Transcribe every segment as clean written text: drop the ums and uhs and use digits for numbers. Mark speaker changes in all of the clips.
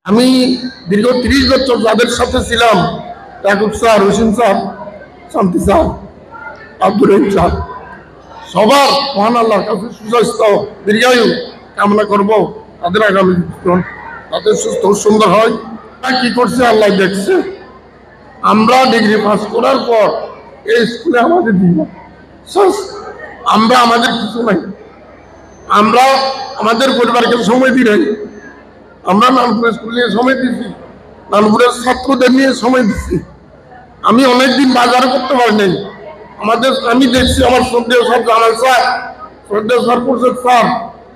Speaker 1: আমি দীর্ঘ 30 বছর যাদের সাথে ছিলাম, ইয়াকুব স্যার, হোসেন স্যার, শান্তি স্যার, আব্দুর রহিম স্যার, সবার মহান আল্লাহর কাছে সুস্বাস্থ্য দীর্ঘায়ু কামনা করব। তাদের আগামী জীবন তাদের সুস্থ সুন্দর হয়। কি করছে আল্লাহ দেখছে। আমরা ডিগ্রি পাস করার পর এই স্কুলে আমাদের জীবন শেষ। আমরা আমাদের কিছু নাই, আমরা আমাদের পরিবারকে সময় দিই নাই। আমরা নানপুরের স্কুল নিয়ে সময় দিচ্ছি, নানপুরের ছাত্রদের নিয়ে সময় দিচ্ছি। আমি অনেকদিন বাজার করতে পারি নাই। আমি দেখছি আমার শ্রদ্ধেয় স্যার, জামাল স্যার, শ্রদ্ধেয় স্যার, পরিষদ স্যার,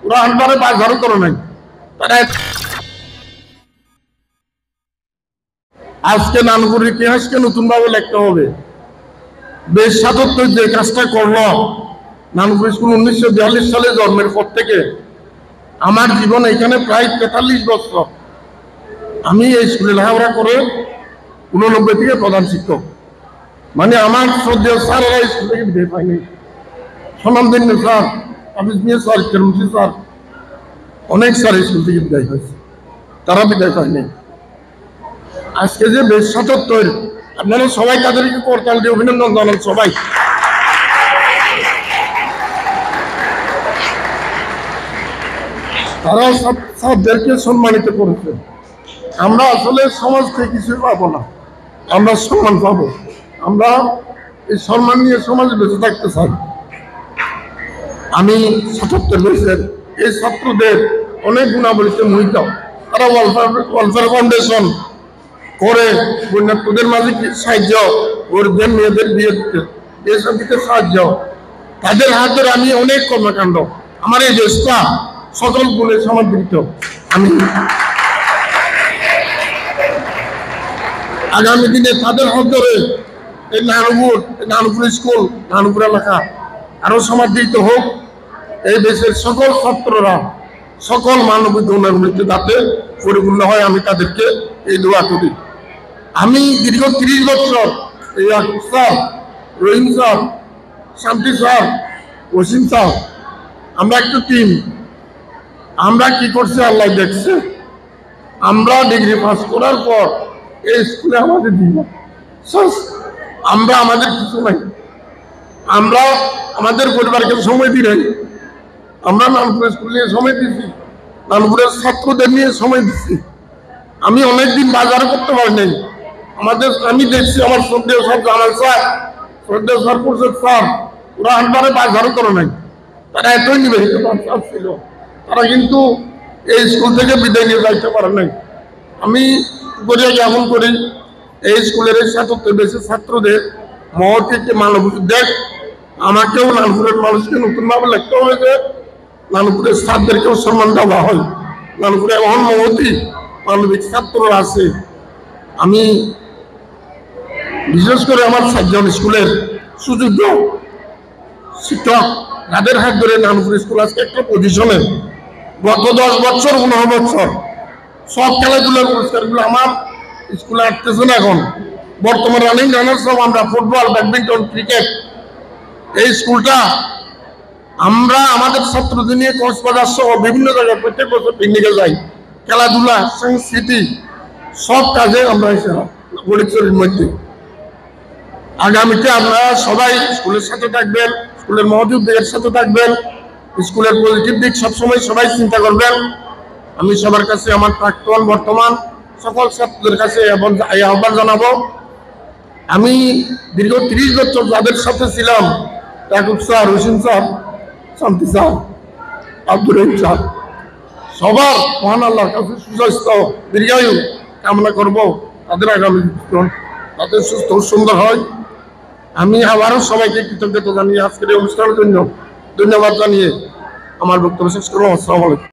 Speaker 1: ওরা একবারে বাজারও করে নাই। তারা আজকে নানপুরের ইতিহাসকে নতুন ভাবে লিখতে হবে। বেশ ৭৭ যে কাজটা করলো নানপুর স্কুল 1942 সালে জন্মের পর থেকে আমার জীবন এখানে প্রায় ৪৩ বছর। আমি এই স্কুলে লেখাপড়া করে 89 থেকে প্রধান শিক্ষক। মানে আমার শ্রদ্ধেয় স্যারেরা স্কুল থেকে বিদায় পায়নি। সনামদিন স্যার, হাফিজ মিয়া স্যার, কেরমসি স্যার, অনেক স্যার স্কুল থেকে বিদায় হয়েছে, তারা বিদায় পায়নি। আজকে যে বেশ ৭৭, আপনারা সবাই তাদেরকে করতাল দিয়ে অভিনন্দন জানান সবাই। তারা স্যারদেরকে সম্মানিত করেছে। আমরা আসলে সমাজ থেকে কিছুই পাবো না, আমরা সম্মান পাবো। আমরা এই সম্মান নিয়ে সমাজে বেঁচে থাকতে চাই। আমি ৭৭ বছরের এই ছাত্রদের অনেক গুণাবলীতে মোহিত। তারা ওয়েলফেয়ার ফাউন্ডেশন করে বন্যার্থদের মাঝে সাহায্য, গরিবদের মেয়েদের বিয়ে দিতে, এসব দিতে সাহায্য, তাদের হাত ধরে আমি অনেক কর্মকাণ্ড, আমার এই দেশটা সকল গুণে সমাদৃত। আমি আগামী দিনে তাদের হাত ধরে এই নানুপুর স্কুল, নানুপুর এলাকা আরো সমাদৃত হোক। এই দেশের সকল ছাত্ররা সকল মানবিক গুণাবলীতে যাতে পরিপূর্ণ হয়, আমি তাদেরকে এই দোয়া করি। আমি দীর্ঘ 30 বছর এই ইয়াকুব স্যার, রহিম স্যার, শান্তি স্যার, ওসিম স্যার, আমরা একটা টিম। আমরা কি করছি আল্লাহ দেখছে। আমরা ডিগ্রি পাস করার পর এই স্কুলে আমাদের জীবন শেষ। আমরা আমাদের কিছু নাই, আমরা আমাদের পরিবারকে সময় দিই নাই। আমরা নানপুরের স্কুল নিয়ে সময় দিচ্ছি, নানপুরের ছাত্রদের নিয়ে সময় দিচ্ছি। আমি অনেকদিন বাজার করতে পারি নাই। আমি দেখছি আমার শ্রদ্ধেয় স্যার, জামাল স্যার, শ্রদ্ধেয় স্যার, পরিষদ স্যার, ওরা একবারে বাজারও করে নাই। তারা এতই নিবেদিত ছিল, তারা কিন্তু এই স্কুল থেকে বিদায় নিয়ে যাইতে পারে নাই। আমি করে জ্ঞাপন করি এই স্কুলের ৭৭ বেশি ছাত্রদের মহৎ মানব দেখ। আমাকেও নানপুরের মানুষকে নতুনভাবে লিখতে হবে যে নানপুরের ছাত্রদেরকেও সম্মান দেওয়া হয়। নানপুরে এমন মহতি মানবিক ছাত্ররা আছে। আমি বিশেষ করে আমার 7জন স্কুলের সুযোগ্য শিক্ষক, যাদের হাত ধরে নানপুর স্কুল আজকে একটা পজিশনে, গত 10 বছর 15 বছর সব খেলাধুলার পুরস্কারগুলো আমার স্কুলে আসতেছে না। এখন বর্তমান রানিং রানার্স আমরা ফুটবল, ব্যাডমিন্টন, ক্রিকেট। এই স্কুলটা আমরা আমাদের ছাত্রদের নিয়ে কক্সবাজার সহ বিভিন্ন জায়গায় প্রত্যেক বছর পিকনিকে যাই। খেলাধুলা, সংস্কৃতি সব কাজে আমরা গরিবচুরির মধ্যে। আগামীতে আপনারা সবাই স্কুলের সাথে থাকবেন, স্কুলের মহৎ উদ্যোগের সাথে থাকবেন, স্কুলের পজিটিভ দিক সবসময় সবাই চিন্তা করবেন। আমি সবার কাছে, আমার প্রাক্তন বর্তমান সকল ছাত্রদের কাছে আহ্বান জানাবো। আমি দীর্ঘ 30 বছর যাদের সাথে ছিলাম, ইয়াকুব স্যার, হোসেন স্যার, শান্তি স্যার, আব্দুর রহিম স্যার, সবার মহান আল্লাহর কাছে সুস্বাস্থ্য দীর্ঘায়ু কামনা করব। তাদের আগামী জীবন তাদের সুস্থ সুন্দর হয়। আমি আবারও সবাইকে কৃতজ্ঞতা জানিয়ে আজকের এই অনুষ্ঠানের জন্য ধন্যবাদ জানিয়ে আমার বক্তব্য শেষ করব। আসসালামু আলাইকুম।